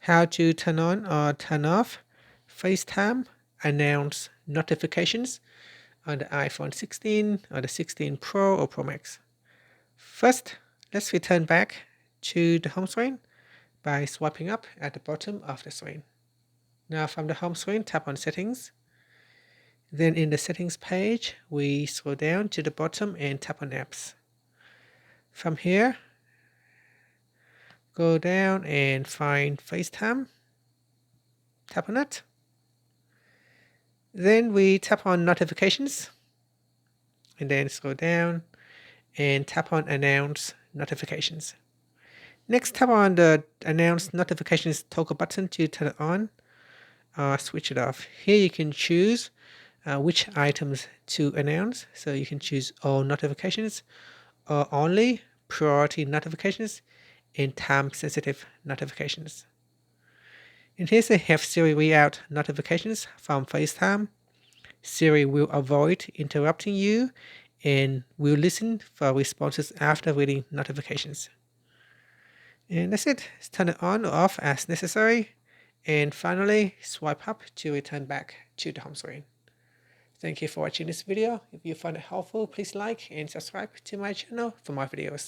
how to turn on or turn off FaceTime announce notifications on the iPhone 16 or the 16 Pro or Pro Max. First, let's return back to the home screen by swiping up at the bottom of the screen. Now from the home screen, tap on Settings. Then in the Settings page, we scroll down to the bottom and tap on Apps. From here, go down and find FaceTime. Tap on it. Then we tap on Notifications. And then scroll down and tap on Announce Notifications. Next, tap on the Announce Notifications toggle button to turn it on or switch it off. Here you can choose which items to announce. So you can choose all notifications or only priority notifications and time-sensitive notifications. In case they have Siri read out notifications from FaceTime, Siri will avoid interrupting you and will listen for responses after reading notifications. And that's it. Turn it on or off as necessary. And finally, swipe up to return back to the home screen. Thank you for watching this video. If you found it helpful, please like and subscribe to my channel for more videos.